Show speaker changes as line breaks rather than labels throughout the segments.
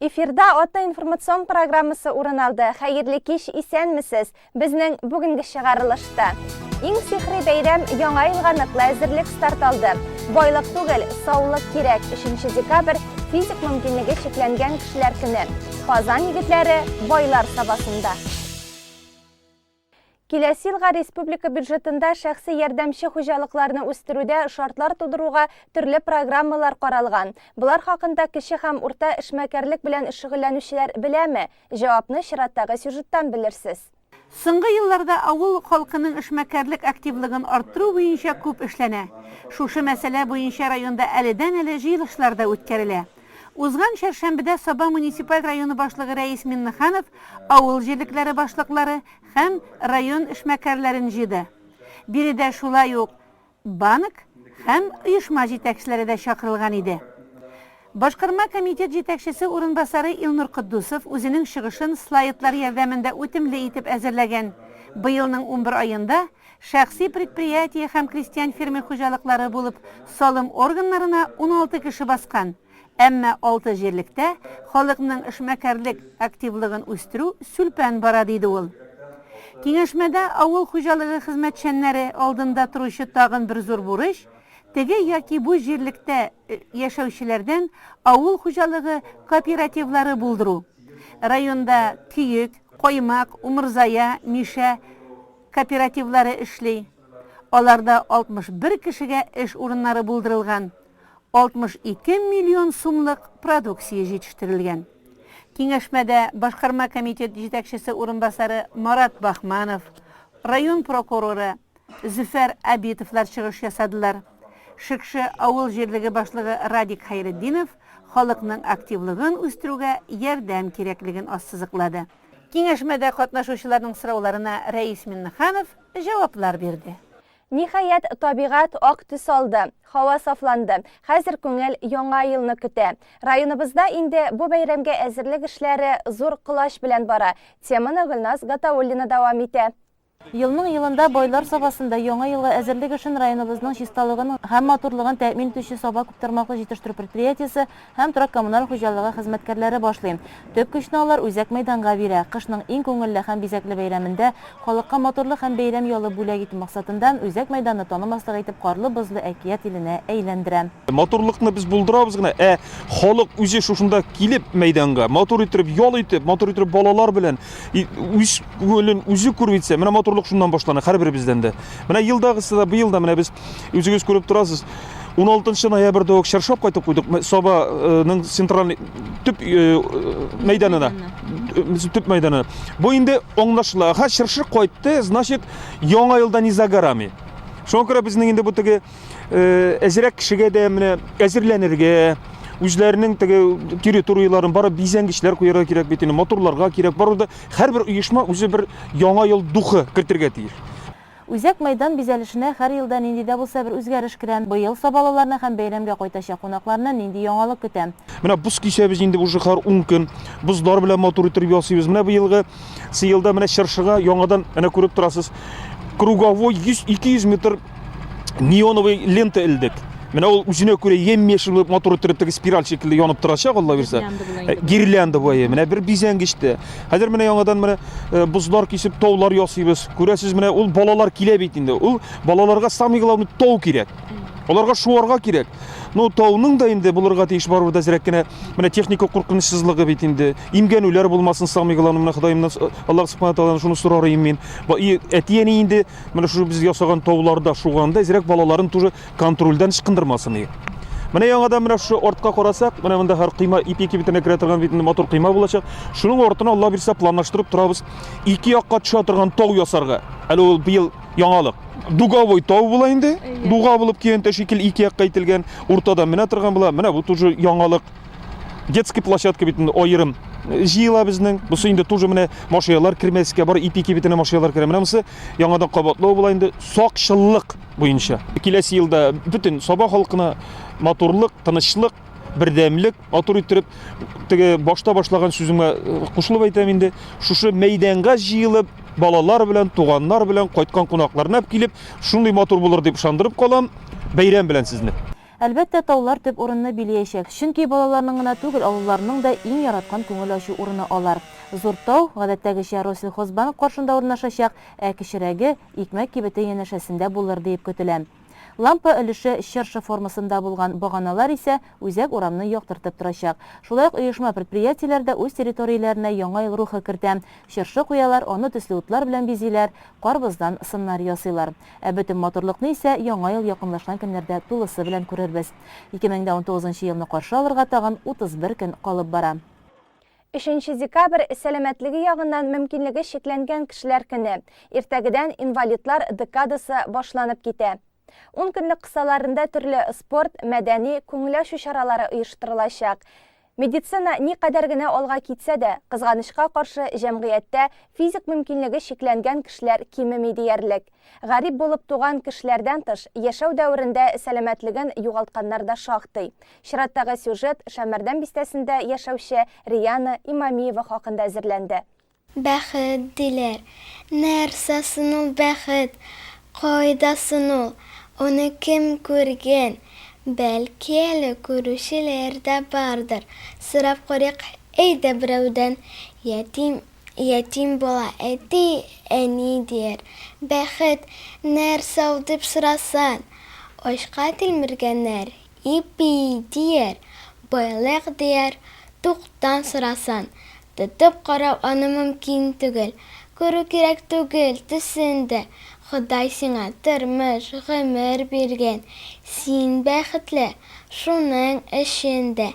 Эфирда Ата информацион программасы урын алды. Хәерле кич, исәнмесез? Безнең бүгенге чыгарылышта. Иң сихри бәйрәм яңа елга ныклы әзерлек старт алды. Байлык түгел, саулык кирәк. 3 декабрь физик мөмкинлеге чикләнгән кешеләр көне. Казан егетләре байлар сабасында. Киләсе елга республика бюджетында шәхси ярдәмче хуҗалыкларны үстерүдә шартлар тудыруга төрле программалар каралган. Булар хакында кече һәм урта эшмәкәрлек белән шөгыльләнүчеләр беләме? Җавапны чираттагы сюжеттан белерсез.
Соңгы елларда авыл халкының эшмәкәрлек активлыгын арттыру буенча күп эшләнә. Шушы мәсьәлә буенча районда әледән-әле җыелышлар да үткәрелә. Узган чәршәмбедә Саба муниципаль районы башлыгы Рәис Минниханов авыл җирлекләре башлыклары һәм район эшмәкәрләрен җыйды. Биредә шулай ук банк һәм оешма җитәкчеләре дә чакырылган иде. Башкарма комитет җитәкчесе урынбасары Илнур Куддусов үзенең чыгышын слайдлар ярдәмендә үтемле итеп әзерләгән. Быелның 11 аенда шәхси предприятие һәм крестьян фермер хуҗалыклары булып салым органнарына 16 кеше баскан. Әмма 6 җирлектә халыкның эшмәкәрлек активлыгын үстерү сүлпән бара диде ул. Киңәшмәдә авыл хуҗалыгы хезмәтчәннәре алдында торучы тагын бер зур бурыч теге яки бу җирлектә яшәүчеләрдән авыл хуҗалыгы кооперативлары булдыру. Районда күйек, каймак, умырзая, мишә кооперативлары эшли. Аларда 61 кешегә эш урыннары булдырылган. 62 миллион сумлык продукция җитештерелгән. Киңәшмәдә башкарма комитет җитәкчесе урынбасары Марат Бахманов, район прокуроры Зөфәр Әбитовлар чыгыш ясадылар. Шикше авыл җирлеге башлыгы Радик Хайретдинов халыкның активлыгын үстерүгә ярдәм кирәклеген ассызыклады. Киңәшмәдә катнашучыларның сорауларына Рәис Минниханов җаваплар бирде.
Ниһаять, табигать ак төс алды, һава сафланды. Хәзер күңел яңа елны көтә. Районыбызда инде бу бәйрәмгә әзерлек эшләре зур кылач белән бара. Теманы Гөлназ Гатауллина дәвам итә.
Елның елында байлар сабасында яңа елга әзерлек өчен районыбызның чисталыгын һәм матурлыгын тәэмин итүче Саба күп тармаклы җитештерү предприятиесе һәм торак коммуналь хуҗалыгы хезмәткәрләре башлый. Төп көчне алар үзәк мәйданга бирә. Кышның иң күңелле һәм бизәкле бәйрәмендә халыкка матурлык һәм бәйрәм ялы бүләк итү максатыннан үзәк мәйданны танымаслык итеп карлы-бозлы әкият иленә әйләндерә.
Матурлыкны без булдырабыз гына, халык үзе шушында килеп мәйданга, матур итеп, ял итеп, матур итеп балалар белән үз күңелен үзе күреп итсә, менә матурлык шундан башлана һәрбер бездән дә. Менә елдагысы да, быел да менә без үзегез күреп торасыз. 16 ноябрьдә үк чаршап кайтып куйдык Сабаның централь төп мәйданына. Төп мәйданына. Бу инде аңлашыла. Ха чаршап кайтты, значит, яңа елда ни за горами. Шуңа күрә безнең инде бу теге әзрәк кешегә дә менә әзерләнергә, үзләренең теге территорияларын бары бизәнгечләр куярга кирәк бит, моторларга кирәк. Баруда һәрбер оешма үзе бер яңа ел духы кертергә тиеш.
Үзәк мәйдан бизәлешенә һәр елда нинди дә булса бер үзгәреш керә. Быел сабалаларны һәм бәйрәмгә кайтачак кунакларны нинди яңалык көтә.
Менә буз кисәбез инде уже һәр 10 көн бузлар белән матур итеп ясыйбыз. Менә быелгы елда менә чыршыга яңадан әнә күреп торасыз. Круговой 200 метр неоновый лента элдек. Менә ул үзенә күрә ем-мешел матур итеп спираль шикелле янып торачак, Алла бирсә. Гирлянда буе, менә бер бизәнгечтә. Хәзер менә яңадан менә бузлар кисеп таулар ясыйбыз. Күрәсез, менә ул балалар килә бит инде. Ул балаларга самый главный тау кирәк. Аларга шуарга кирәк. Ну тауның да инде булырга тиеш бар да зирәк кенә менә техника куркынычсызлыгы бит инде. Имгәнүләр булмасын, самый главный менә Ходаемнан Аллаһ Субханаһу Тааладан шуны сорарым мин. Әтиәне инде менә шу без ясаган тауларда шуганда зирәк балаларын тоже контрольдән ычкындырмасын. Менә яңадан менә шу артка карасак, менә монда һәр кыйма ипи битенә керә торган бит матур кыйма булачак. Шуның артына Алла бирсә планлаштырып торабыз. 2 якка төшә торган тау ясарга. Әле ул быел яңалык. Дуговой тау була инде. Дуга булып кигән тәшкил 2 якка ителгән, уртада менә торган була. Менә бу тоже яңалык. Детский площадка бит аерым җыела безнең. Бусы инде тоже менә машиналар кирмәскә бар, ипи битенә машиналар керә. Менә бусы яңадан кабатлау була инде сакчылык буенча. Киләсе елда бүтән Саба халкына матурлык, тынычлык, бердәмлек, матур итеп теге башта башлаган сүземә кушылып әйтәм инде. Шушы мәйданга җыелып балалар белән, туганнар белән, кайткан кунакларны килеп, шундый матур булыр дип ышандырып калам. Бәйрәм белән сезне.
Әлбәттә, таулар төп урынны биләячәк. Чөнки балаларның гына түгел, авылларның да иң яраткан күңел ачу урыны алар. Зур тау, гадәттәгечә Россельхозбанк каршында урнашачак, ә кечерәге икмәк кибете янәшәсендә булыр дип көтелә. Лампа өлеше чыршы формасында булган баганалар исә үзәк урамны яктыртып торачак. Шулай ук оешма предприятиеләрдә үз территорияләренә яңа ел рухы кертә. Чыршы куялар, аны төсле утлар белән бизиләр, карбыздан сымнар ясыйлар. Ә бөтен матурлыкны исә яңа ел якынлашкан көннәрдә тулысы белән күрербез. 2019 елны каршы алырга тагын 31 көн калып бара.
3 декабрь сәламәтлеге ягыннан мөмкинлеге шикләнгән кешеләр көне. Иртәгедән инвалидлар декадасы башланып китә. 10 көнлек кысаларында төрле спорт, мәдәни, күңел ачу чаралары оештырылачак. Медицина ни кадәр генә алга китсә дә, кызганычка каршы җәмгыятьтә физик мөмкинлеге шикләнгән кешеләр кимеми диярлек. Гарип булып туган кешеләрдән тыш, яшәү дәверендә сәламәтлеген югалтканнар да шактый. Чираттагы сюжет Шәмәрдән бистәсендә яшәүче Рияна Имамиева хакында әзерләнде.
Бәхет диләр, нәрсәсен ул бәхет, кайдасын ул, уны кем күргән? Бәлки әле күрүчеләр дә бардыр. Сорап карыйк, әйдә берәүдән, ятим бала, әти, әни дияр. Бәхет нәрсә ул дип сорасан, ашка тилмергәннәр, ипи дияр, байлык дияр, туктан сорасан. Тотып карау аны мөмкин түгел, күрү кирәк түгел төсендә. Ходай сиңа тормыш, гомер биргән, син бәхетле, шуның эчендә.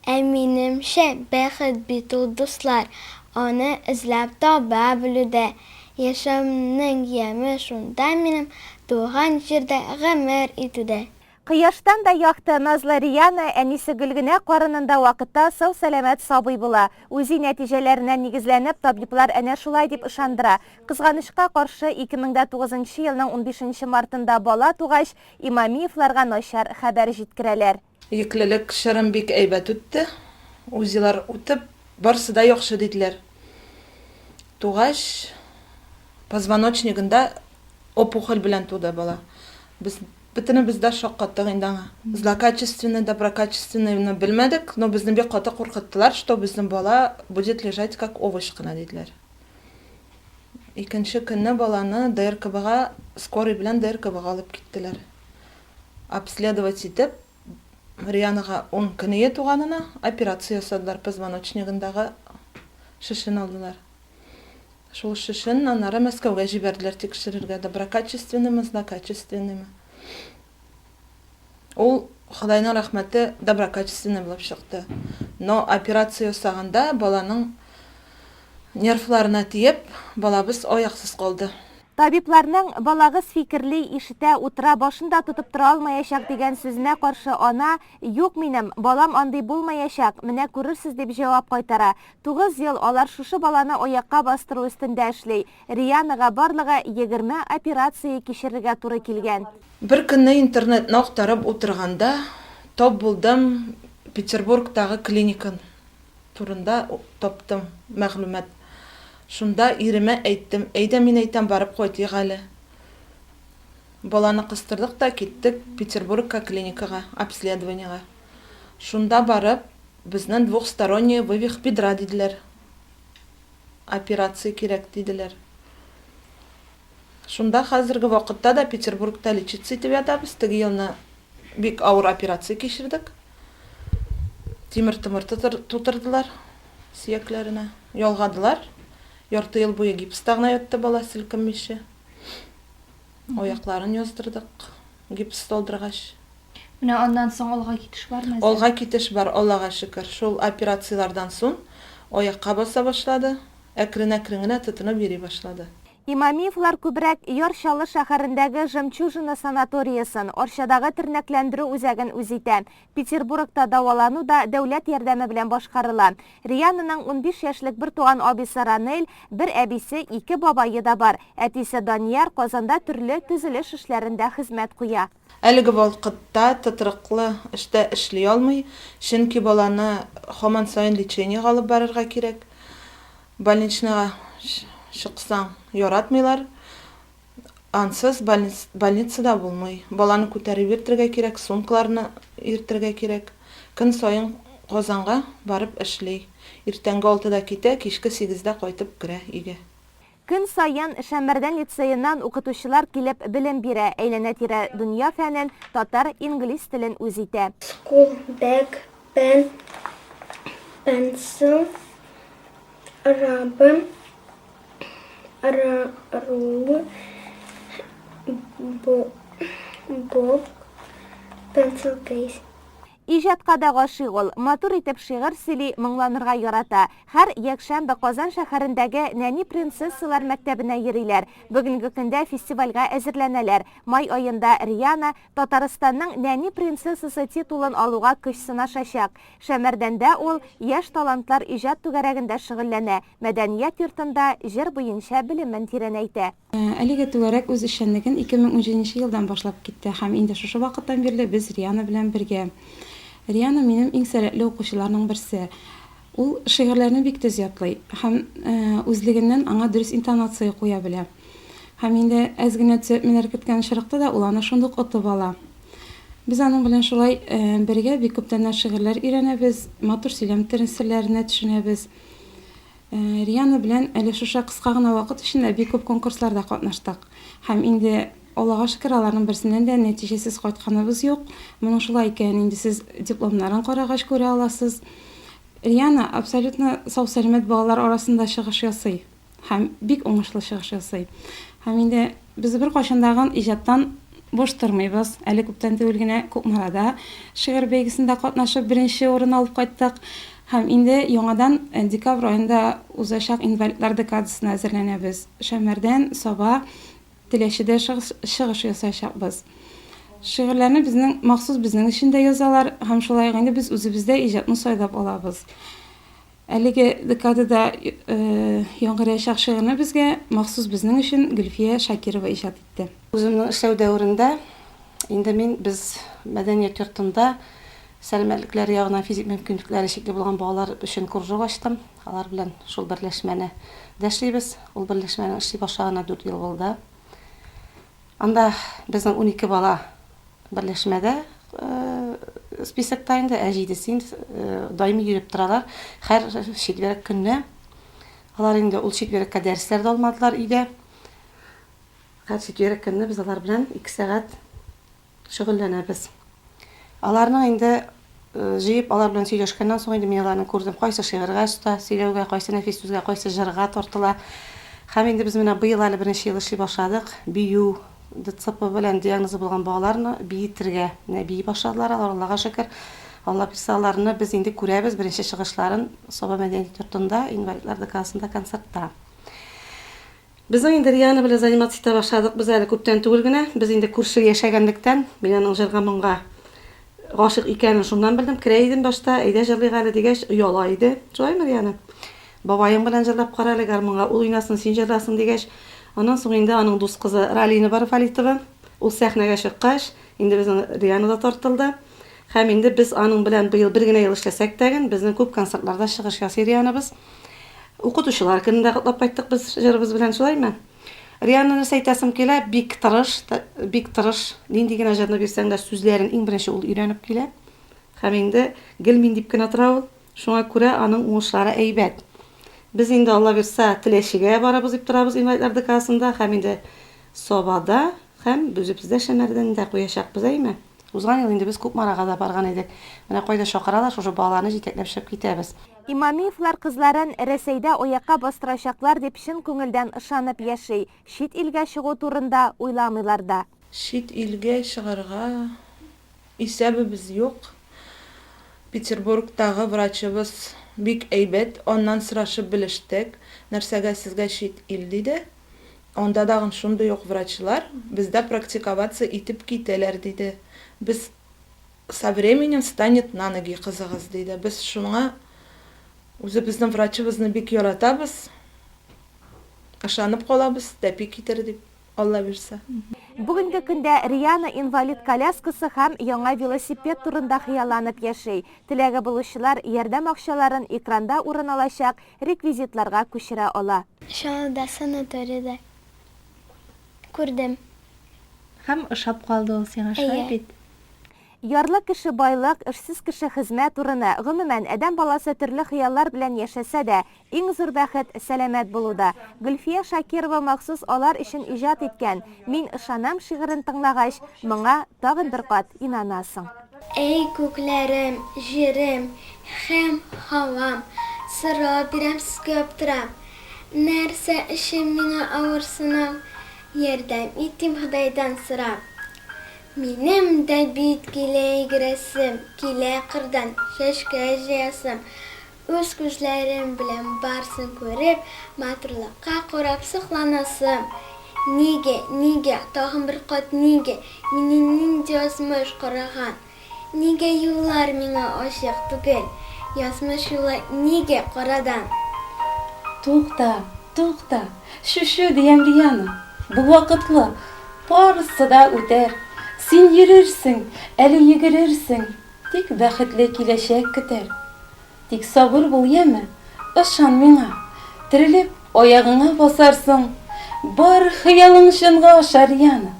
Ә минемчә, бәхет бит ул, дуслар, аны эзләп таба белүдә. Яшәүнең яме шунда минем, туган җирдә гомер итүдә.
Кыяштан да якты назлы Рияна әнисе Гөлгенә карынында вакытта сау-сәламәт сабый була. Үзе нәтиҗәләренә нигезләнеп, табиблар әнә шулай дип ышандыра. Кызганычка каршы 2009 елның 15 мартында бала тугач, Имамиевларга начар хәбәр җиткерәләр.
Еклелек шырым бик әйбәт үтте. Үзилар үтеп, барсы да яхшы диделәр. Тугач, позвоночнигында опухоль белән туды бала. Бөтенебез дә шаккаттык инде аңа. Злокачественный, доброкачественный белмәдек, но безне бик каты куркыттылар, что безнең бала будет лежать как овощ кына диделәр. Икенче көнне баланы ДРКБга, скорый белән ДРКБга алып киттеләр. Обследовать итеп, Риянага 10 көне туганына операция ясадылар, позвоночнигындагы шешен алдылар. Шул шешен аннары Мәскәүгә җибәрделәр тикшерергә, доброкачественныймы, злокачественныймы. Ул, Худайның рәхмәте, доброкачественный булып чыкты. Но операция ясаганда баланың нервларына тиеп, балабыз аяксыз калды.
Табибларның балагыз фикерли, ишетә, утыра, башында тотып тора алмаячак дигән сүзенә каршы ана, юк минем, балам андый булмаячак, менә күрерсез дип җавап кайтара. 9 ел алар шушы баланы аякка бастыру өстендә эшли. Риянага барлыгы 20 операция кичерергә туры килгән.
Бер көнне интернетны актарып утырганда, топ булдым Петербургтагы клиникан турында таптым мәгълүмат. Шунда иреме әйттем, әйдә мин әйтәм барып кайтыйк әле. Баланы кыстырдык та киттек Петербургка клиникага, обследованиягә. Шунда барып, безнең двухсторонний вывих бедра диделәр. Операция кирәк диделәр. Шунда хәзерге вакытта да Петербургта лечиться итеп ятабыз. Теге елны бик авыр операция кичердек. Тимер-тимер тутырдылар сөякләренә, ялгадылар. Ярты ел буе гипста гына ятты бала селкенмичә. Аякларын яздырдык, гипс толдыргач.
Менә аннан соң алга китеш бармы?
Алга китеш бар, Аллага шөкер. Шул операциялардан соң аякка баса башлады, әкрен-әкрен генә тотынып йөри башлады.
Имамиевлар күбрәк Йоршалы шәһәрендәге Жемчужина санаториясын, Орчадагы тернәкләндерү үзәген үз итә. Петербургта дәвалану да дәүләт ярдәме белән башкарыла. Риянның 15 яшьлек бер туган абысы Ранель, бер әбисе, 2 бабайы да бар. Әтисе Данияр Казанда төрле төзелеш эшләрендә хезмәт куя.
Әлеге вакытта тотрыклы эштә эшли алмый, чөнки баланы һаман сайын лечениягә алып барырга кирәк. Больничныйга чыксаң яратмыйлар. ансыз больницада булмый. Баланы күтәреп йөртергә кирәк, сумкаларны йөртергә кирәк. Көн сайын Казанга барып эшли. Иртәнге 6-да китә, кичке 8-дә кайтып керә өйгә.
Көн сайын Шәммәрдән лицейыннан укытучылар килеп белем бирә. Әйләнә-тирә дөнья фәнен, татар, инглиз телен үз итә.
School bag, pen, pencil, rubber, ruler, book, pencil case.
Иҗатка да гашыйк ул. Матур итеп шигырь сөйли, моңланырга ярата. Һәр якшәмбе Казан шәһәрендәге Нәни принцессалар мәктәбенә йөриләр. Бүгенге көндә фестивальгә әзерләнәләр. Май аенда Риана Татарстанның Нәни принцессасы титулын алуга көч сынашачак. Шәмәрдәндә ул яшь талантлар иҗат түгәрәгендә шөгыльләнә. Мәдәният йортында җыр буенча белемен тирәнәйтә.
Әлеге түгәрәк үз эшчәнлеген 2017 елдан башлап китте һәм инде шушы вакыттан бирле без Риана белән бергә. Риана минем иң сәләтле укучыларның берсе. Ул шигырьләрне бик тиз ятлый һәм үзлегеннән аңа дөрес интонация куя белә. Һәм инде әз генә төзәтмәләр киткән чиракта да ул аны шундук отып ала. Без аның белән шулай бергә бик күптән шигырьләр өйрәнәбез, матур сөйләм серләренә төшенәбез. Риана белән әле шушы кыска гына вакыт эчендә бик күп конкурсларда катнаштык. Һәм инде Аллага шөкер, аларның берсеннән дә нәтиҗәсез кайтканыбыз юк. Моның шулай икән, инде сез дипломнарын карагач күрә аласыз. Риана абсолютно сау-сәламәт балалар арасында чыгыш ясый. Һәм бик уңышлы чыгыш ясый. Һәм инде без бер кайчандагы иҗаттан бош тормыйбыз. Әле күптән түгел генә Күкмарада шигырь бәйгесендә катнашып беренче урын алып кайттык. Һәм инде яңадан декабрь аенда узачак инвалидлар декадасына әзерләнәбез. Шәмәрдән Саба Теләчедә чыгыш ясаячакбыз. Шигырьләрне махсус безнең өчен дә язалар, һәм шулай инде без үзебездә иҗатны сайлап алабыз. Әлеге декадада яңгыраячак шигырьне безгә махсус безнең өчен Гөлфия Шакирова иҗат итте.
Үземнең эшләү дәверендә инде без мәдәният йортында сәламәтлекләре ягыннан физик мөмкинлекләре чикле булган балалар өчен кружок ачтым. Алар белән шул берләшмәне дәшлибез. Ул берләшмәне эшли башлаганына 4 ел булды. Анда безнең 12 бала берләшмәдә списокта инде, әҗидесен даими йөреп торалар. Һәр четверг көнне алар инде ул четвергка дәресләр дә алмадылар өйдә. Һәр четверг көнне без алар белән 2 сәгать шөгыльләнәбез. Аларның инде җыеп алар белән сөйләшкәннән соң инде мин аларны күрдем, кайсы шигырьгә оста, сөйләүгә, кайсы нәфис сүзгә, кайсы җырга тартыла. Һәм инде без менә быел әле беренче ел эшли башладык. Бию ДЦП белән диагнозы булган балаларны биетергә, бии башладылар. Аллага шөкер. Алла бирсаларны без инде күрәбез беренче чыгышларын Саба мәдәният йортында, инвалидлар декадасында концертта. Без инде Риана белән заниматься итә башладык. Без әле күптән түгел генә, без инде күрше яшәгәнлектән, мин аның җырга моңга гашык икәнен шуннан белдем. Керә идем башта, әйдә җырлыйк әле дигәч, ояла иде. Шулаймы, Риана? Бабаең белән җырлап кара әле гармунга, ул уйнасын, син җырласын дигәч, аннан соң инде аның дус кызы Ралина Барфалитова, ул сәхнәгә чыккач, инде безнең Риана да тартылды. Һәм инде без аның белән быел бер генә ел эшләсәк тәген, безнең күп концертларда чыгыш ясый Рианабыз. Укытучылар көнендә катлап кайттык без җырыбыз белән, шулаймы? Риана нәрсә әйтәсем килә, бик тырыш, нинди генә җырны бирсәң дә сүзләрен иң беренче ул өйрәнеп килә. Һәм инде гелмин дип кенә тора ул. Шуңа күрә аның уңышлары әйбәт. Без инде Алла бирсә Теләчегә барабыз дип торабыз инвалидлар декадасында, һәм инде Сабада һәм үзебездә Шәмәрдән дә куячакбыз, әйме? Узган ел инде без Күкмарага да барган идек. Менә кайда шакыралар, шушы балаларны җитәкләп чыгып китәбез.
Имамиевлар кызларын Рәсәйдә аякка бастырачаклар дип чын күңелдән ышанып яши. Чит илгә чыгу турында уйламыйлар да.
Чит илгә чыгарга исәбебез юк. Петербургтагы врачыбыз бик әйбәт, оннан сорашып белештек, нәрсәгә сезгә чит ил диде. Онда дагы шундый ук врачлар бездә практиковаться итеп китәләр диде. Без со временем станет на ноги кызыгыз диде. Без шуңа үзебезнең врачыбызны бик яратабыз. Ышанып калабыз, тәпи китер дип Алла бирсә.
Бүгенге көндә Риана инвалид коляскасы һәм яңа велосипед турында хыялланып яши. Теләге булучылар ярдәм акчаларын экранда урын алачак реквизитларга күчерә ала.
Шалда санаториядә күрдем.
Һәм ошап калды ул сиңа, шулай
Әйе.
бит?
Ярлы кеше байлык, эшсез кеше хезмәт урыны. Гомумән, адәм баласы төрле хыяллар белән яшәсә дә, иң зур бәхет сәламәт булуда. Гөлфия Шакирова махсус алар өчен иҗат иткән "Мин ышанам" шигырен тыңлагач, моңа тагын бер кат инанасың.
Эй күкләрем, җирем һәм һавам, сорап бирәм сезгә аптырам. Нәрсә өчен миңа авыр сынау? Ярдәм итим Ходайдан сорап. Минем дә бит килә йөгерәсем, килә кырдан чәчкә җыясым. Үз күзләрем белән барсын күреп, матурлыкка карап сокланасым. Нигә, тагын бер кат нигә, мине нинди язмыш караган? Нигә юллар миңа ачык түгел? Язмыш юлы нигә карадан?
Туқта, шушу дигән Риана. Бу вакытлы, барысы да үтәр. Син йөрерсең, әле йөгерерсең, тик бәхетле киләчәк көтәр. Тик сабыр бул яме, ышан миңа, терелеп аягыңа басарсың. Бар хыялың чынга ашар Риана,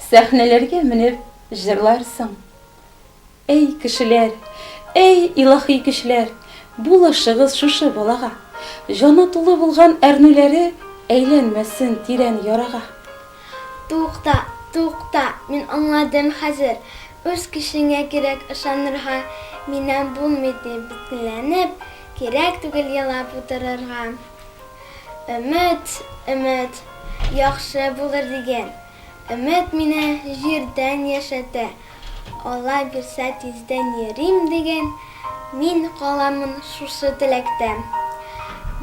сәхнәләргә менеп җырларсың. Эй кешеләр, эй илаһи көчләр, булышыгыз шушы балага. Җаны тулы булган әрнүләре әйләнмәсен тирән ярага.
Туқта, мин аңладым хәзер. Үз кешеңә кирәк ышанырга, миннән булмый дип битләнеп, кирәк түгел ялап утырырга. Өмет, яхшы булыр дигән. Өмет мине җирдән яшәтә. Алла бирсә тиздән йөрим дигән. Мин каламын шушы теләктә.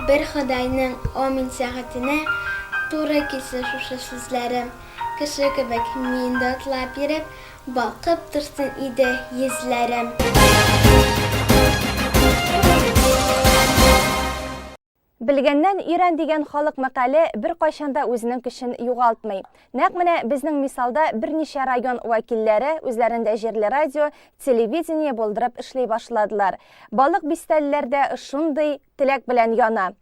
Бер Ходайның амин сәгатенә туры килсә шушы сүзләрем. Кеше кебек мин дә атлап йөреп, балкып торсын иде йөзләрем.
Белгәннән өйрән дигән халык мәкале бер кайчанда үзенең көчен югалтмый. Нәкъ менә безнең мисалда берничә район вәкилләре үзләрендә җирле радио, телевидение булдырып эшли башладылар. Балык бистәлләрдә шундый теләк белән яна.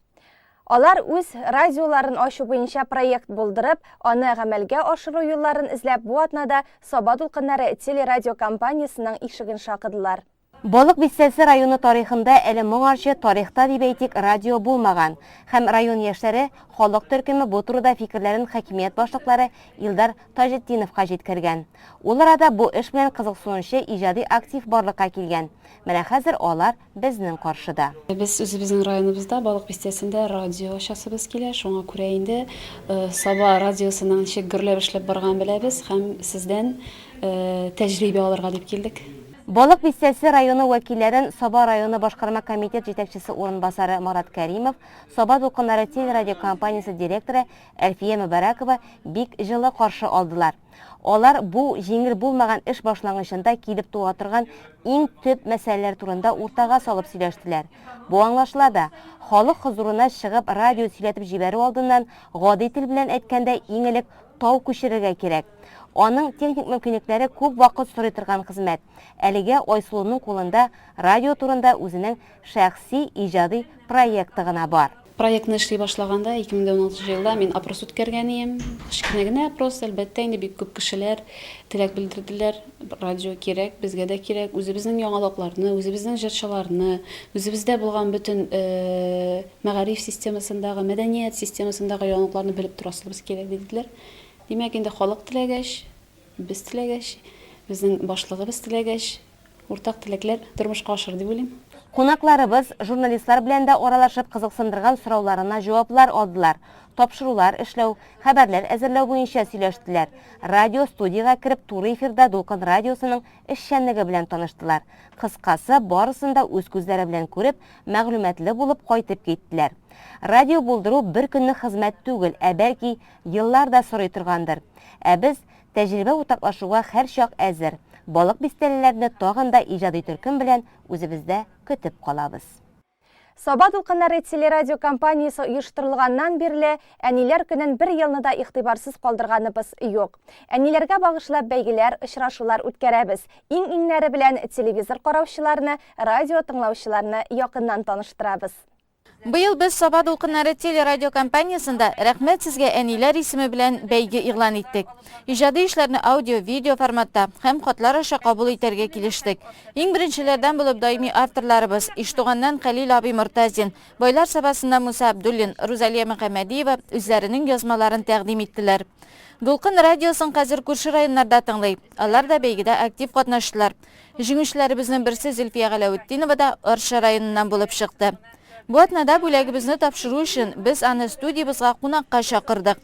Алар үз радиоларын ачу буенча проект булдырып, аны гамәлгә ашыру юлларын эзләп бу атнада Саба дулкыннары телерадио компаниясының ишеген шакыдылар. Балык бистәсе районы тарихында әле моңарчы тарихта дип әйтик радио булмаган. Һәм район яшьләре халык төркеме бу турыда фикерләрен хакимият башлыклары Илдар Таҗетдиновка җиткергән. Ул арада бу эш белән кызыксынучы иҗади актив барлыкка килгән. Менә хәзер алар безнең каршыда.
Без үзебезнең районыбызда балык бистәсендә радио ачасыбыз килә. Шуңа күрә инде Саба радиосының ничек гөрләп эшләп барган беләбез һәм сездән тәҗрибә алырга дип килдек.
Балык бистәсе районы вәкилләрен Саба районы башкарма комитет җитәкчесе урынбасары Марат Кәримов, Саба дулкыннары телерадио компаниясе директоры Әлфия Мөбәрәкова бик җылы каршы алдылар. Алар бу җиңел булмаган эш башлангычында килеп туа торган иң төп мәсьәләләр турында уртага салып сөйләштеләр. Бу аңлашылада халык хозурына чыгып радио сөйләтеп җибәрү алдыннан гади тел белән әйткәндә иң элек тау күчерергә кирәк. Аның техник мөмкинлекләре күп вакыт сорый торган хезмәт. Әлегә Айсулуның кулында радио турында үзенең шәхси иҗади проекты гына бар.
Проектны эшли башлаганда 2016 елда мин опрос үткәргән идем. Кичкенә генә опрос, әлбәттә, инде бик күп кешеләр теләк белдерделәр. Радио кирәк, безгә дә кирәк. Үзебезнең яңалыкларны, үзебезнең җырчыларны, үзебездә булган бөтен мәгариф системасындагы, мәдәният системасындагы яңалыкларны белеп торасыбыз кирәк диделәр. Димәк, инде халык теләгәч, без теләгәч, безнең башлыгыбыз теләгәч, уртак теләкләр тормышка ашыр дип уйлыйм.
Кунакларыбыз журналистлар белән дә аралашып кызыксындырган сорауларына җаваплар алдылар. Тапшырулар эшләү, хәбәрләр әзерләү буенча сөйләштеләр. Радио студияга кереп туры эфирда Дулкын радиосының эшчәнлеге белән таныштылар. Кыскасы, барысын да үз күзләре белән күреп, мәгълүматлы булып кайтып киттеләр. Радио булдыру бер көнлек хезмәт түгел, бәлки еллар да сорый торгандыр. Без тәҗрибә уртаклашуга һәрчак әзер. Балык бистәләрне тагын да иҗади төркем белән үзебездә көтеп калабыз. Саба дулкыннары телерадио компаниясе оештырылганнан бирле әниләр көнен бер елны да игътибарсыз калдырганыбыз юк. Әниләргә багышлап бәйгеләр, очрашулар үткәрәбез. Иң-иңнәре белән телевизор караучыларны, радио тыңлаучыларны якыннан таныштырабыз.
Быел без Саба дулкыннары телерадио компаниясында рәхмәт сезгә әниләр исеме белән бәйге игълан иттек. Иҗади эшләрне аудио-видео форматта һәм хатлар аша кабул итәргә килештек. Иң беренчеләрдән булып даими авторларыбыз Иштуганнан Калил Аби Мортазин, Бойлар Сабасында Муса Абдуллин, Рузалия Мөхәммәдиева үзләренең язмаларын тәкъдим иттеләр. Дулкын радиосын хәзер күрше районнарда тыңлый. Алар да бәйгедә актив катнаштылар. Җиңүчеләребезнең берсе Зөлфия Галәветдинова да Арча районыннан булып чыкты. Бу атнада бүләгебезне тапшыру өчен без аны студиябызга кунакка чакырдык.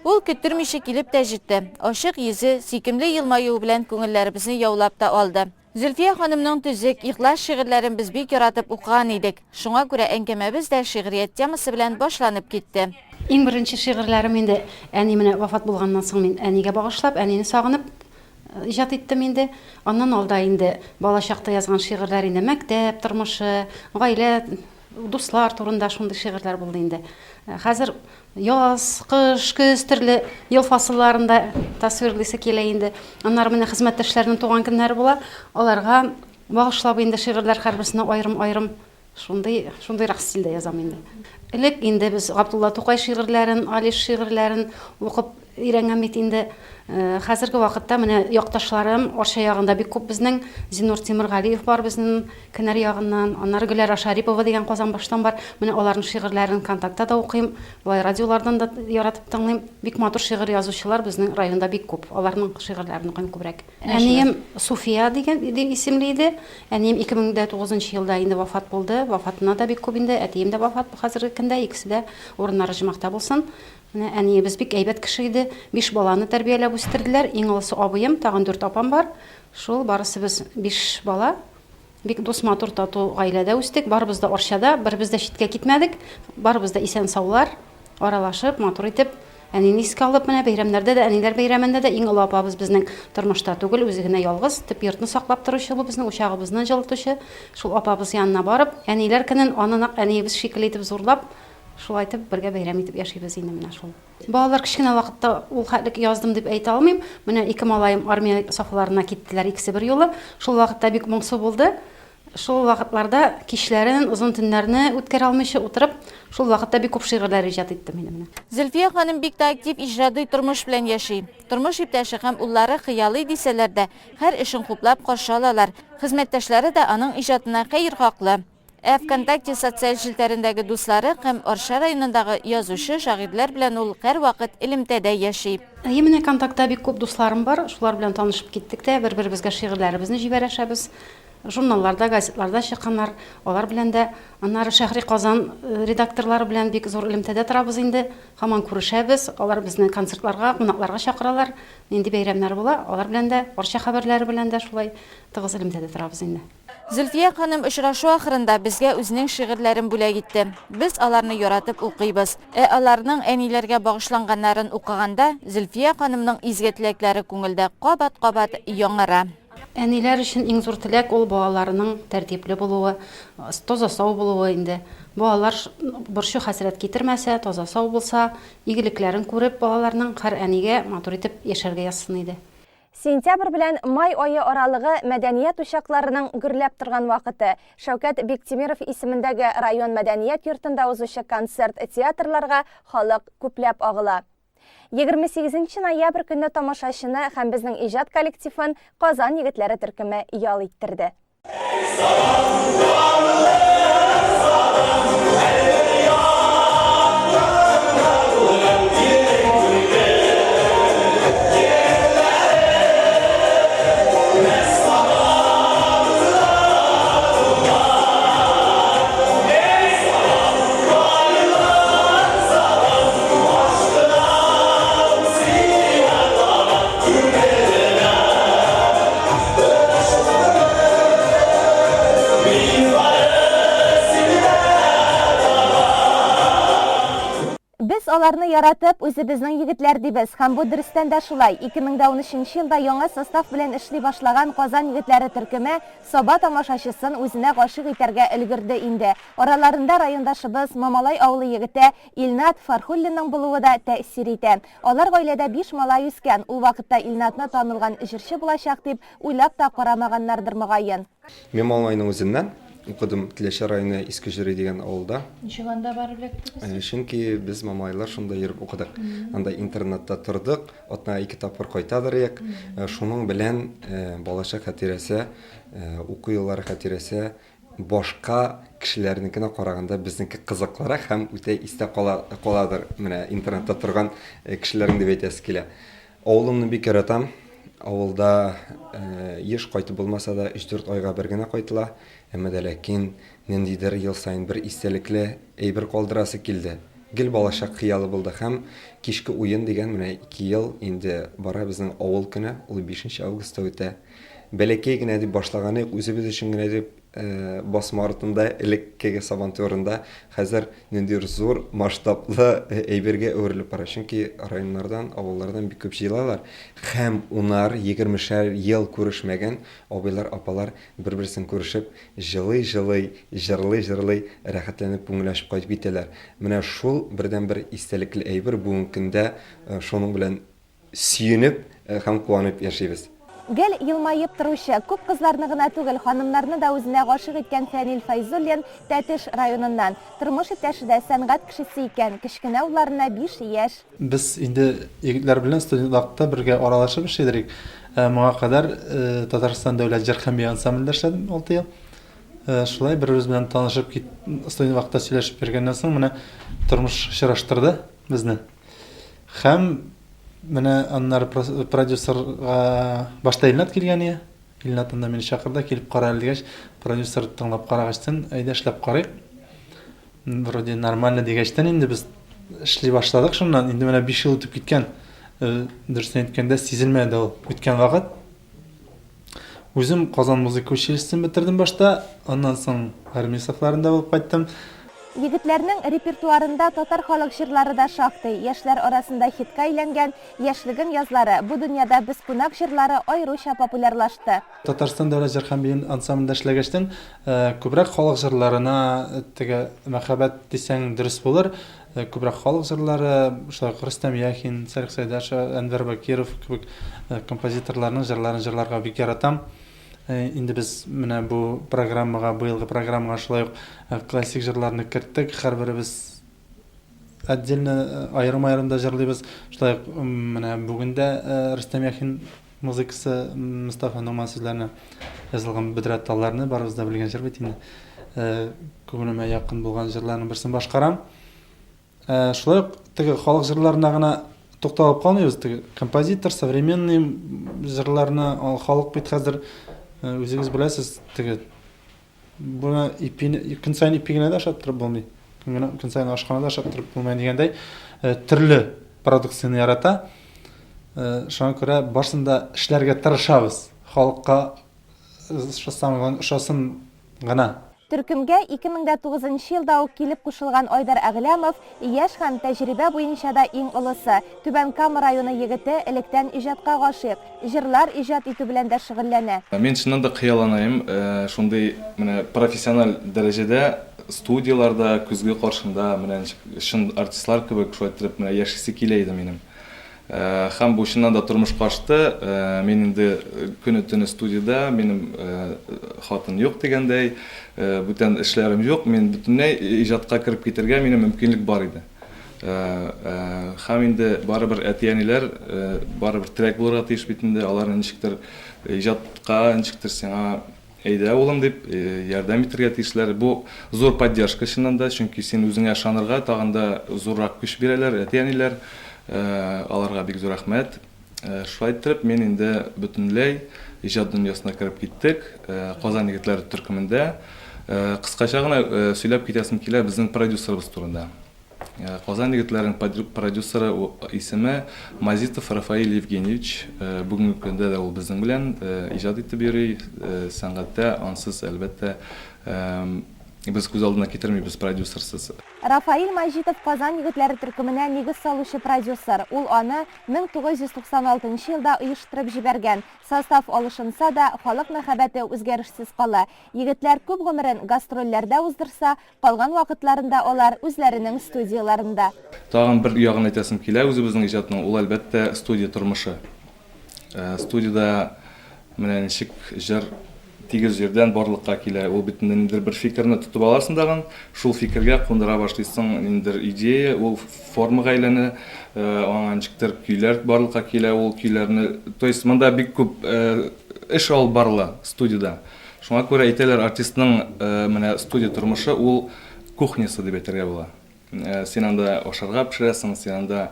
Ул көттермичә килеп тә җитте. Ашык йөзе, сөйкемле елмаю белән күңелләребезне яулап та алды. Зөлфия ханымның төзек, ихлас шигырьләрен без бик яратып укыган идек. Шуңа күрә әңгәмәбез дә шигърият темасы белән башланып китте.
Иң беренче шигырьләрем инде әни менә вафат булганнан соң мин әнигә багышлап, әнине сагынып иҗат иттем инде. Аннан алда инде бала чакта язган шигырьләр инде мәктәп тормышы, гаилә, дуслар турында шундый шигырьләр булды инде. Хәзер яз, кыш, көз төрле ел фасылларында тасвирлыйсы килә инде. Аннары менә хезмәттәшләрнең туган көннәре була. Аларга багышлап инде шигырьләр һәрберсенә аерым-аерым шундый стильдә язам инде. Элек инде без Габдулла Тукай шигырьләрен, Алиш шигырьләрен укып өйрәнгән бит инде. Хәзерге вакытта менә якташларым Арча ягында бик күп безнең Зинур Тимергалиев бар безнең Кенәр ягыннан, аннары Гөләра Шарипова дигән Казанбаштан бар. Менә аларның шигырьләрен контактта да укыйм, болай радиолардан да яратып тыңлыйм. Бик матур шигырь язучылар безнең районда бик күп. Аларның шигырьләрен укыйм күбрәк. Әнием Суфия дигән исемле иде. Әнием 2009 елда инде вафат булды. Вафатына да бик күп инде. Әтием дә вафат хәзерге көндә, икесе дә урыннары җимакта булсын. Әниебез бик әйбәт кеше иде. 5 баланы тәрбияләп үстерделәр. Иң олысы абыем, тагын 4 апам бар. Шул барысы без 5 бала. Бик дус матур тату гаиләдә үстек. Барыбыз да Арчада, бербез дә читкә китмәдек. Барыбыз да исән саулар, аралашып, матур итеп, әнине искә алып менә бәйрәмнәрдә дә, әниләр бәйрәмендә дә иң олы апабыз безнең тормышта түгел, үзе генә ялгыз, тип йортны саклап торучы бу безнең учагыбызны җылытучы. Шул апабыз янына барып, әниләр көнен аны нак әниебез шикелле итеп зурлап, шул айтып бергә бәйрәм итеп яшибез инде менә шул. Балалар кичкенә вакытта ул хәтлек яздым дип әйтә алмыйм. Менә 2 малаем армия сафларына киттеләр икесе бер юлы. Шул вакытта бик моңсу булды. Шул вакытларда кичләрен, озын төннәрне үткәрә алмыйча утырып, шул вакытта бик күп шигырьләр иҗат иттем инде менә.
Зөлфия ханым бик та актив иҗади тормыш белән яши. Тормыш иптәше һәм уллары хыялый дисәләр дә, һәр эшен хуплап каршы алалар. Хезмәттәшләре дә аның иҗатына хәйр хаклы. ВКонтакте социаль җилтәрендәге дуслары һәм Арча районындагы язучы, шагыйрьләр белән ул һәрвакыт элемтәдә яши.
Менә контактта бик күп дусларым бар. Шулар белән танышып киттек дә, бер-беребезгә шигырьләребезне җибәрәшәбез. Журналларда, газетларда чыкканнар, алар белән дә, аннары Шәһри Казан редакторлары белән бик зур элемтәдә торабыз инде. Һаман күрешәбез. Алар безне концертларга, кунакларга чакыралар. Нинди бәйрәмнәр була, алар белән дә, Арча хәбәрләре белән дә шулай тыгыз элемтәдә торабыз инде.
Зөлфия ханым очрашу ахырында безгә үзенең шигырьләрен бүләк итте. Без аларны яратып укыйбыз. Аларның әниләргә багышланганнарын укыганда, Зөлфия ханымның изге теләкләре күңелдә кабат-кабат яңара.
Әниләр өчен иң зур теләк ул балаларының тәртипле булуы, таза сау булуы инде. Балалар борчу хәсрәт китермәсә, таза сау булса, игелекләрен күреп балаларның һәр әнигә матур итеп яшәргә язсын иде.
Сентябрь белән май айы аралыгы мәдәният учакларының гөрләп торган вакыты. Шәүкәт Биктимиров исемендәге район мәдәният йортында узучы концерт театрларга халык күпләп агыла. 28 ноябрь көнне тамашачыны һәм безнең иҗат коллективын Казан егетләре төркеме ял иттерде. Аларны яратып, үзебезнең егетләр дибез. Һәм бу дөрестән дә шулай. 2013 елда яңа состав белән эшли башлаган Казан егетләре төркеме Саба тамашачысын үзенә гашык итәргә өлгерде инде. Араларында райондашыбыз Мамалай авылы егете Илнат Фархуллинның булуы да тәэсир итә. Алар гаиләдә 5 малай үскән. Ул вакытта Илнатны танылган җырчы булачак дип уйлап та карамаганнардыр мөгаен.
Мен малайның үзеннән укыдым Теләшә районы Искежире дигән авылда.
Ничек анда барып эләктегез?
Чөнки без мамайлар шунда йөреп укыдык. Анда интернатта тордык, атна 2 тапкыр кайтадыр як. Шуның белән балачак хатирәсе, уку еллары хатирәсе башка кешеләрнекенә караганда безнеке кызыклырак һәм үтә истә каладыр. Менә интернатта торган кешеләрнең дип әйтәсе килә. Авылымны бик яратам. Авылда еш кайтып булмаса да 3-4 айга бер генә кайтыла. Әмма дә ләкин ниндидер ел сайын бер истәлекле әйбер калдырасы килде. Гел балачак хыялы булды һәм кичке уен дигән менә 2 ел инде бара безнең авыл көне, ул 5 августта үтә. Бәләкәй генә дип башлаганы үзебез өчен генә дип басма артында элеккеге сабантуарында хәзер ниндидер зур масштаблы әйбергә әверелеп бара. Чөнки районнардан, авыллардан бик күп җыелалар һәм унар 20 ел күрешмәгән абыйлар, апалар бер-берсен күрешеп, җырлый, рәхәтләнеп, күңелләшеп кайтып китәләр. Менә шул бердән-бер истәлекле әйбер бүгенге көндә шуның белән сөенеп һәм куанып яшибез.
Гел елмайып торучы, күп кызларны гына түгел, ханымнарны да үзенә гашык иткән Фәнил Файзуллин Тәтеш районыннан. Тормыш иптәше дә сәнгать кешесе икән, кечкенә улларына 5 яшь.
Без инде егетләр белән студент вакытта бергә аралашып эшләдек. Моңа кадәр Татарстан дәүләт җыр һәм бия ансамблендә эшләдем 6 ел. Шулай бер-беребез белән танышып, студент вакытта сөйләшеп йөргәннән соң менә тормыш чыраштырды безне. Һәм менә аннар продюсерга башта Илнат килгән иде. Илнат анда мине чакырды, килеп кара дигәч, продюсер тыңлап карагачтан, әйдә эшләп карыйк. Вроде нормально дигәчтән инде без эшли башладык шуннан. Инде менә 5 ел үтеп киткән. Дөресен әйткәндә сизелмәде ул үткән вакыт. Үзем Казан музыка училищесын бетердем башта, аннан соң армия сафларында булып кайттым.
Егетләрнең репертуарында татар халык җырлары да шактый. Яшьләр арасында хитка әйләнгән Яшьлегем язлары бу дөньяда без кунак җырлары аеруча популярлашты.
Татарстан дәүләт җыр һәм бия ансамблендә эшләгәчтән күбрәк халык җырларына теге мәхәббәт дисәң дөрес булыр. Күбрәк халык җырлары, шулай Рөстәм Яхин, Сәрик Сәйдәшев, Әнвәр Бакиров кебек композиторларның җырларын җырларга бик яратам. Инде без менә бу программага, быелгы программага шулай ук классик җырларны керттек. Һәрберебез отдельно аерым-аерымда җырлыйбыз. Шулай ук менә бүген дә Рөстәм Яхин музыкасы, Мустафа Нуман сүзләренә язылган Бедрәт талларны барыбыз да белгән җыр бит инде. Күңелемә якын булган җырларның берсен башкарам. Шулай ук теге халык җырларына гына тукталып калмыйбыз. Теге композитор, современный җырларны халык бит хәзер үзегез беләсез, теге буны көн сайын ипигенә дә ашап торып булмый. Көн сайын ашханада ашап торып булмый дигәндәй төрле продукцияны ярата. Шуңа күрә барсында эшләргә тырышабыз. Халыкка ошасын гына.
Төркемгә 2009 елда ук килеп кушылган Айдар Әгъләмов яшь һәм тәҗрибә буенча да иң олысы. Түбән Кама районы егете электән иҗатка гашыйк. Җырлар иҗат итү белән дә шөгыльләнә.
Мин чыннан да хыялланыйм, шундый менә профессиональ дәрәҗәдә студияларда күзгә каршында менә шын артистлар кебек шулай итеп менә яшисе килә иде минем. Һәм бу чыннан да тормыш кашты. Мин инде көне-төне студияда, минем хатын юк дигәндәй, бүтән эшләрем юк. Мин бөтенләй иҗатка кирип китәргә минем мөмкинлек бар иде. Һәм инде барыбер әтиәниләр барыбер терәк булырга тиеш бит инде. Алар ничектер иҗатка, ничектер сиңа әйдә улым дип ярдәм итәргә тиешләр. Бу зур поддержка чыннан да, чөнки син үзеңә ышанырга тагын да зуррак көч бирәләр әтиәниләр. Аларга бик зур рәхмәт. Шулай итеп, мин инде бөтенләй иҗат дөньясына кирип киттек. Казан егетләре төркемендә. Кыскача гына сөйләп китәсем килә безнең продюсерыбыз турында. Казан егетләренең продюсеры исеме Мазитов Рафаил Евгеньевич. Бүгенге көндә дә ул безнең белән иҗат итеп йөри. Сәнгатьтә ансыз әлбәттә без күз алдына китермибез продюсерсыз.
Рафаил Мажитов Казан егетләре төркеменә нигез салучы продюсер. Ул аны 1996 елда оештырып җибәргән. Состав алышынса да, халык мәхәббәте үзгәрешсез кала. Егетләр күп гомерен гастрольләрдә уздырса, калган вакытларында алар үзләренең студияларында.
Тагын бер ягын әйтәсем килә үзебезнең иҗатның, ул әлбәттә студия тормышы. Студияда менә ничек җыр тигез жерден барлыкка килә. Ул бит ниндидер бер фикерне тотып аласың даган, шул фикергә кундыра башлыйсың, ниндидер идея, ул формага әйләнә, аңа ничектер көйләр барлыкка килә, ул көйләрне, то есть монда бик күп эш алып барыла студияда. Шуңа күрә әйтәләр, артистның менә студия тормышы ул кухнясы дип әйтергә була. Сен анда ашарга пешерәсең, сен анда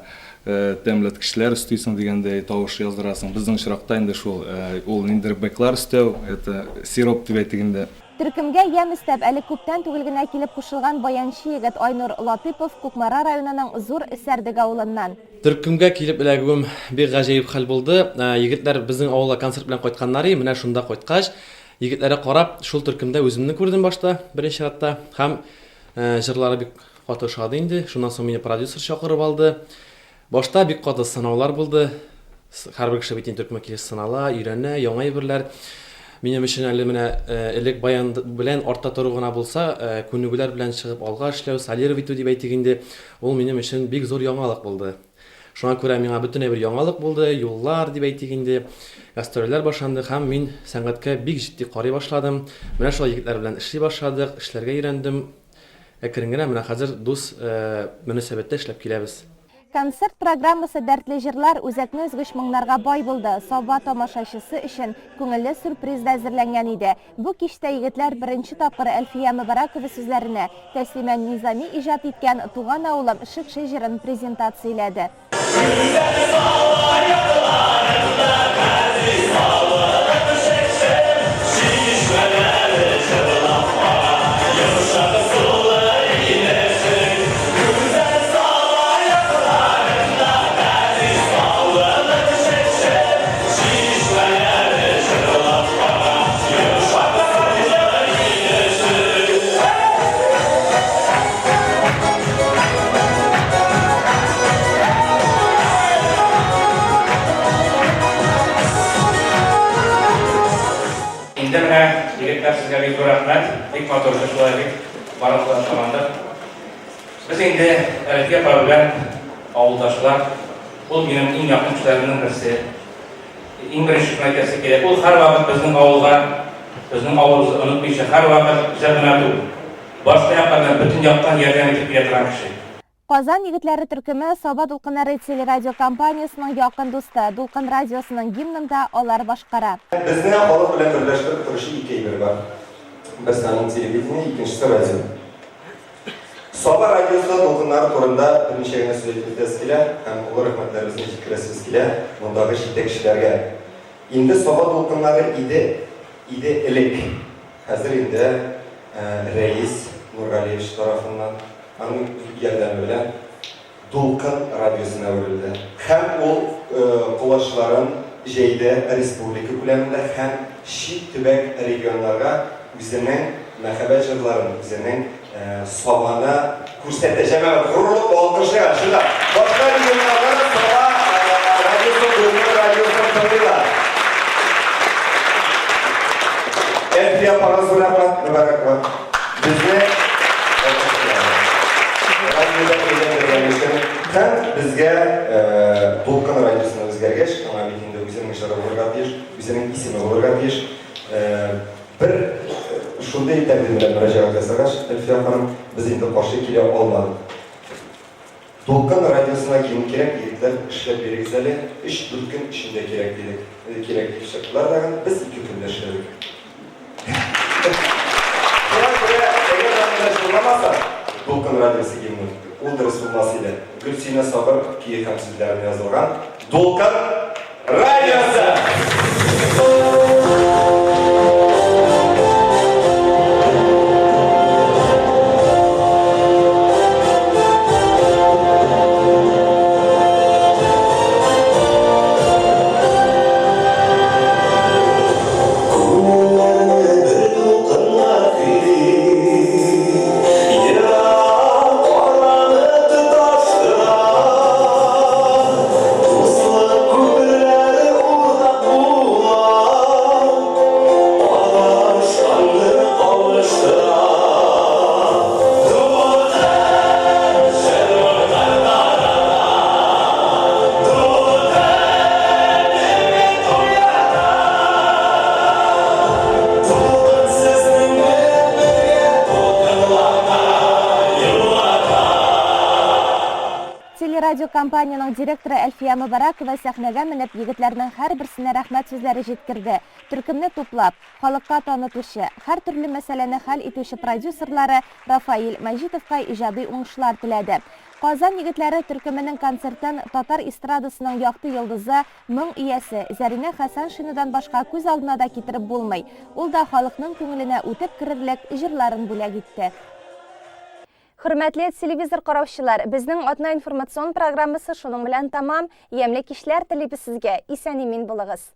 тәмләт кешеләр өстисең дигәндәй тавыш яздырасың. Безнең чиракта инде шул ул ниндидер беклар өстәү, это сироп дип әйтегәндә.
Төркемгә ям истәп әле күптән түгел генә килеп кушылган баянчы егет Айнур Латыпов Кукмара районының Зур Сәрдек авылыннан.
Төркемгә килеп эләгүем бик гаҗәеп хәл булды. Егетләр безнең авылга концерт белән кайтканнар, менә шунда кайткач, егетләргә карап, шул төркемдә үземне күрдем башта, беренче чиратта, һәм җырлары бик каты шады инде. Шуннан соң мине продюсер чакырып алды. Башта бик каты сынаулар булды. Һәрбер кеше бит төркемгә килеш сынала, өйрәнә, яңа әйберләр. Минем өчен әле менә элек баян белән артта тору гына булса, күнегүләр белән чыгып алга эшләү, солировать итү дип әйтегәндә, ул минем өчен бик зур яңалык булды. Шуңа күрә миңа бөтенләй бер яңалык булды, юллар дип әйтегәндә, гастрольләр башланды һәм мин сәнгатькә бик җитди карый башладым. Менә шул егетләр белән эшли башладык, эшләргә өйрәндем. Әкрен генә менә хәзер дус мөнәсәбәттә эшләп киләбез.
Концерт программасы дәртле җырлар, үзәкне өзгеч моңнарга бай булды. Саба тамашачысы өчен күңелле сюрприз да әзерләнгән иде. Бу кичтә егетләр беренче тапкыр Әлфия Мөбаракова сүзләренә Тәслимә Низами иҗат иткән Туган авылым шик-ши җырын презентацияләде.
Sizga bik rahmat, bik motorda shularga barakatlanamiz. Biz endi Әлфия апа белән авылдашлар, ул минем иң якын кешеләрнең берсе. Иң беренче мәкәсе кирәк. Ул һәр вакыт безнең авылга, безнең авылыбызны онытмыйча, һәр вакыт җәмгыятьтә башка яктан бөтен яктан ярдәм итеп килә торган кеше.
Казан егетләре төркеме Саба Дулкыннары телерадио компаниясының якын дусты, Дулкын радиосының гимнында алар башкара.
Безнең халык белән берләштереп торышы ике әйбер бар. Безнең телевидение, икенчесе радио. Саба радиосында Дулкыннар турында берничә генә сүз әйтәбез килә, һәм ул рәхмәтләребезне җиткерәбез килә мондагы җитәкчеләргә. Инде Саба Дулкыннары иде элек. Хәзер инде рәис Нургалиевич тарафыннан аның ярдәме белән Дулкын радиосына әверелде. Һәм ул кулашларын җәйдә республика күләмендә һәм чит төбәк регионнарга үзенең мәхәббәт җырларын, үзенең Сабаны күрсәтәчәк горурлык алкышлар. Шунда башка регионнарда Саба радиосы, Дулкын радиосын тыңлыйлар. Әлфия апагыз рәхмәт, Мөбаракова. Безне bizga Дулкын радиосына үзгәргәч, аңа бит инде үзенең җыры булырга тиеш, үзенең исеме булырга тиеш. Бер шундый тәкъдим белән мөрәҗәгать ясагач, Әлфия ханым, без инде каршы килә алмадык. Дулкын радиосына ким кирәк, егетләр эшләп бирегез әле, 3-4 көн эчендә кирәк дидек. Кирәк дип чыктылар да, без 2 көндә эшләдек. Дулкын радиосы гимны. Ул дөрес булмас иде. Гөлсинә Сабыр кие һәм сүзләрен язылган Дулкын радиосы.
радиокомпанияның директоры Әлфия Мубаракова сәхнәгә менеп егетләрнең һәрберсенә рәхмәт сүзләре җиткерде. Төркемне туплап, халыкка танытучы, һәр төрле мәсьәләне хәл итүче продюсерлары Рафаил Мәҗитовка иҗади уңышлар теләде. Казан егетләре төркеменең концертын татар эстрадасының якты йолдызы, моң иясе Зәринә Хәсән Шинадан башка күз алдына да китереп булмый. Ул да халыкның күңеленә үтеп керерлек җырларын бүләк итте. Хөрмәтле телевизор караучылар, безнең атна информацион программасы шуның белән тамам. Ямьле кичләр телибез сезгә. Исән-имин булыгыз.